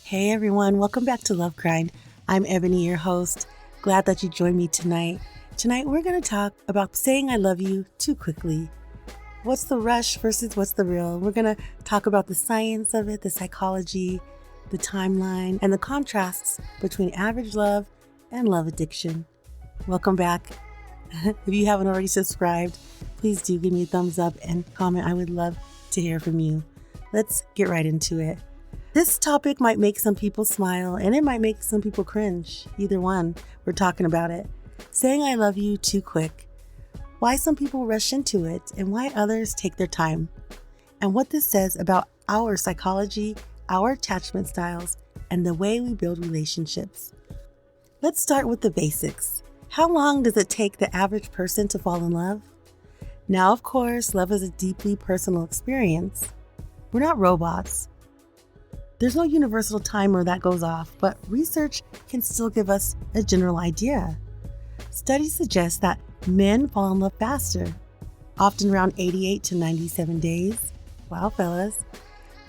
Hey everyone, welcome back to LoveGrind. I'm Ebony, your host. Glad that you joined me tonight. Tonight we're going to talk about saying I love you too quickly. What's the rush versus what's the real? We're going to talk about the science of it, the psychology, the timeline, and the contrasts between average love and love addiction. Welcome back. If you haven't already subscribed, please do give me a thumbs up and comment. I would love to hear from you. Let's get right into it. This topic might make some people smile and it might make some people cringe. Either one, we're talking about it. Saying I love you too quick. Why some people rush into it and why others take their time. And what this says about our psychology, our attachment styles, and the way we build relationships. Let's start with the basics. How long does it take the average person to fall in love? Now, of course, love is a deeply personal experience. We're not robots. There's no universal timer that goes off, but research can still give us a general idea. Studies suggest that men fall in love faster, often around 88 to 97 days. Wow, fellas.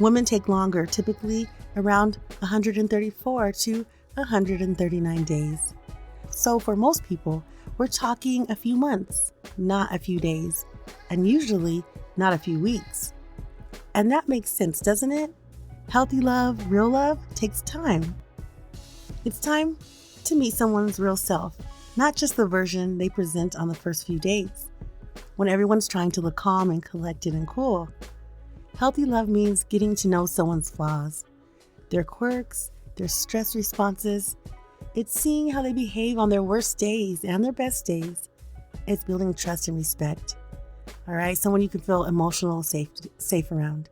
Women take longer, typically around 134 to 139 days. So for most people, we're talking a few months, not a few days, and usually not a few weeks. And that makes sense, doesn't it? Healthy love, real love, takes time. It's time to meet someone's real self, not just the version they present on the first few dates, when everyone's trying to look calm and collected and cool. Healthy love means getting to know someone's flaws, their quirks, their stress responses. It's seeing how they behave on their worst days and their best days. It's building trust and respect. All right, someone you can feel emotional, safe around.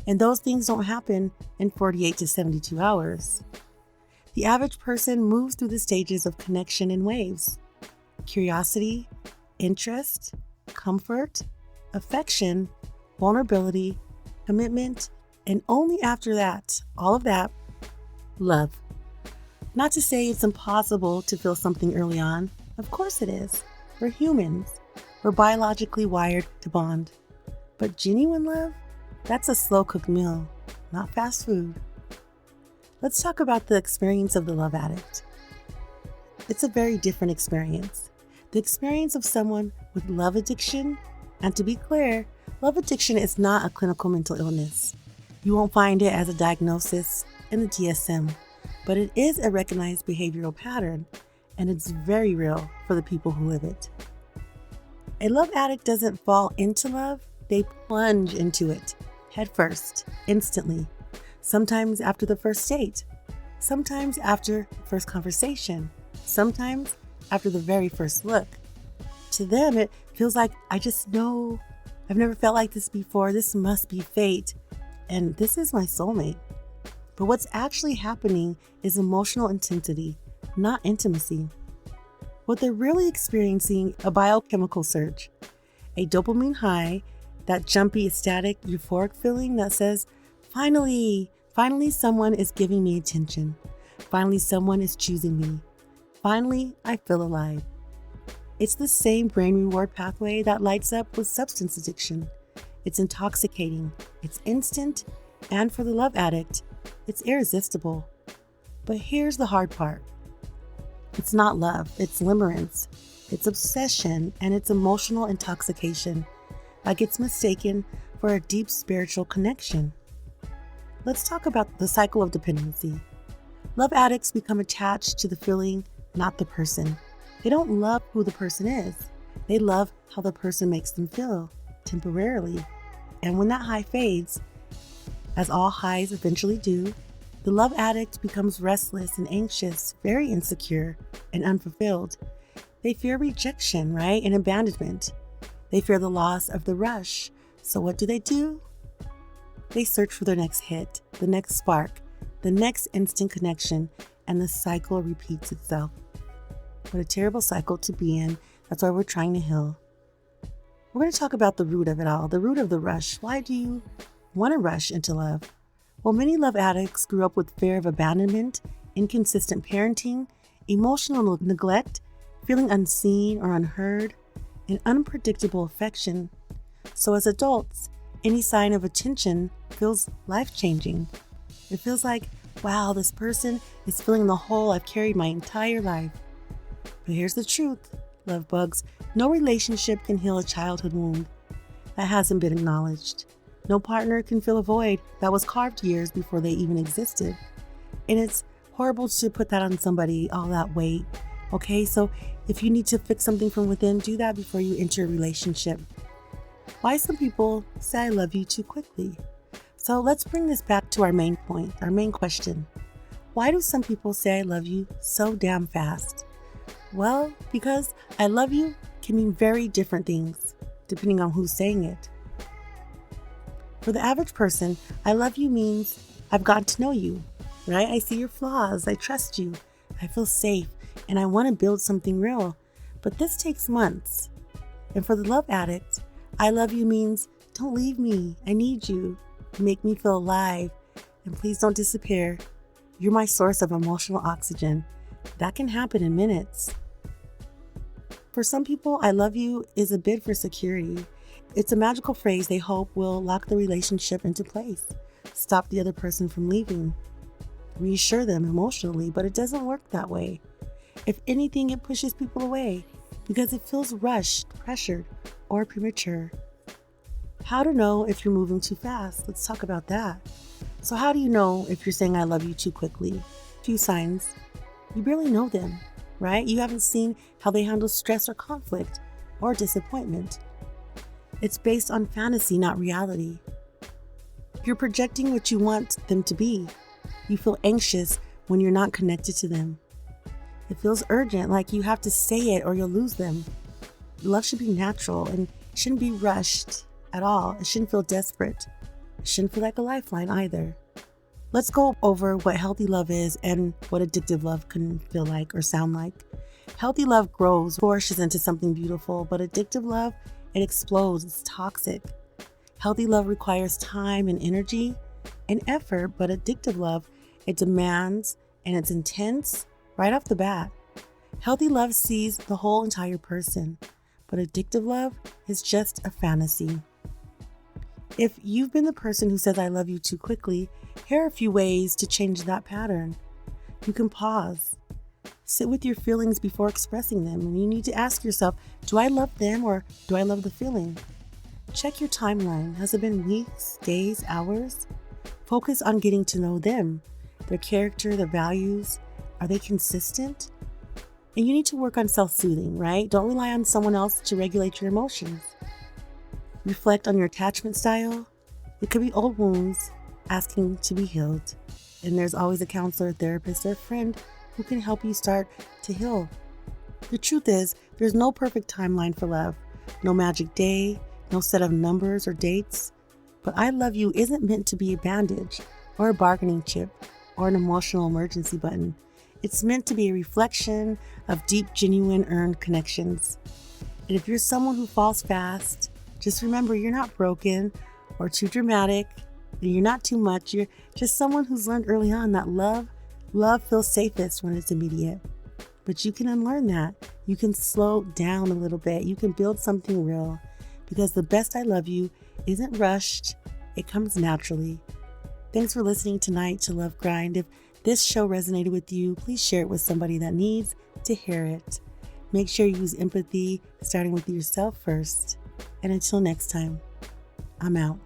And those things don't happen in 48 to 72 hours. The average person moves through the stages of connection in waves: curiosity, interest, comfort, affection, vulnerability, commitment, and only after that, all of that, love. Not to say it's impossible to feel something early on. Of course it is. We're humans. We're biologically wired to bond. But genuine love? That's a slow-cooked meal, not fast food. Let's talk about the experience of the love addict. It's a very different experience. The experience of someone with love addiction, and to be clear, love addiction is not a clinical mental illness. You won't find it as a diagnosis in the DSM, but it is a recognized behavioral pattern, and it's very real for the people who live it. A love addict doesn't fall into love, they plunge into it. Headfirst, instantly. Sometimes after the first date. Sometimes after the first conversation. Sometimes after the very first look. To them, it feels like, I just know. I've never felt like this before. This must be fate. And this is my soulmate. But what's actually happening is emotional intensity, not intimacy. What they're really experiencing, a biochemical surge, a dopamine high, that jumpy, ecstatic, euphoric feeling that says, finally someone is giving me attention. Finally, someone is choosing me. Finally, I feel alive. It's the same brain reward pathway that lights up with substance addiction. It's intoxicating, it's instant, and for the love addict, it's irresistible. But here's the hard part. It's not love, it's limerence, it's obsession, and it's emotional intoxication. Like it's mistaken for a deep spiritual connection. Let's talk about the cycle of dependency. Love addicts become attached to the feeling, not the person. They don't love who the person is. They love how the person makes them feel, temporarily. And when that high fades, as all highs eventually do, the love addict becomes restless and anxious, very insecure and unfulfilled. They fear rejection, right? And abandonment. They fear the loss of the rush. So what do? They search for their next hit, the next spark, the next instant connection, and the cycle repeats itself. What a terrible cycle to be in. That's why we're trying to heal. We're going to talk about the root of it all, the root of the rush. Why do you want to rush into love? Well, many love addicts grew up with fear of abandonment, inconsistent parenting, emotional neglect, feeling unseen or unheard, and unpredictable affection. So as adults, any sign of attention feels life-changing. It feels like, wow, this person is filling the hole I've carried my entire life. But here's the truth, love bugs. No relationship can heal a childhood wound that hasn't been acknowledged. No partner can fill a void that was carved years before they even existed. And it's horrible to put that on somebody, all that weight. Okay, so if you need to fix something from within, do that before you enter a relationship. Why some people say I love you too quickly? So let's bring this back to our main point, our main question. Why do some people say I love you so damn fast? Well, because I love you can mean very different things, depending on who's saying it. For the average person, I love you means I've gotten to know you, right? I see your flaws, I trust you, I feel safe, and I want to build something real. But this takes months. And for the love addict, I love you means don't leave me, I need you. You make me feel alive, and please don't disappear. You're my source of emotional oxygen. That can happen in minutes. For some people, I love you is a bid for security. It's a magical phrase they hope will lock the relationship into place, stop the other person from leaving, reassure them emotionally, but it doesn't work that way. If anything, it pushes people away because it feels rushed, pressured, or premature. How to know if you're moving too fast? Let's talk about that. So how do you know if you're saying I love you too quickly? Few signs. You barely know them, right? You haven't seen how they handle stress or conflict or disappointment. It's based on fantasy, not reality. You're projecting what you want them to be. You feel anxious when you're not connected to them. It feels urgent, like you have to say it or you'll lose them. Love should be natural and shouldn't be rushed at all. It shouldn't feel desperate. It shouldn't feel like a lifeline either. Let's go over what healthy love is and what addictive love can feel like or sound like. Healthy love grows, flourishes into something beautiful, but addictive love, it explodes, it's toxic. Healthy love requires time and energy and effort, but addictive love, it demands and it's intense right off the bat. Healthy love sees the whole entire person, but addictive love is just a fantasy. If you've been the person who says I love you too quickly, here are a few ways to change that pattern. You can pause. Sit with your feelings before expressing them, and you need to ask yourself, do I love them or do I love the feeling? Check your timeline. Has it been weeks, days, hours? Focus on getting to know them, their character, their values. Are they consistent? And you need to work on self-soothing, right? Don't rely on someone else to regulate your emotions. Reflect on your attachment style. It could be old wounds asking to be healed. And there's always a counselor, therapist, or a friend who can help you start to heal. The truth is, there's no perfect timeline for love. No magic day, no set of numbers or dates. But I love you isn't meant to be a bandage or a bargaining chip or an emotional emergency button. It's meant to be a reflection of deep, genuine, earned connections. And if you're someone who falls fast, just remember you're not broken or too dramatic. You're not too much. You're just someone who's learned early on that love feels safest when it's immediate. But you can unlearn that. You can slow down a little bit. You can build something real because the best I love you isn't rushed. It comes naturally. Thanks for listening tonight to LoveGrind. If this show resonated with you, please share it with somebody that needs to hear it. Make sure you use empathy, starting with yourself first. And until next time, I'm out.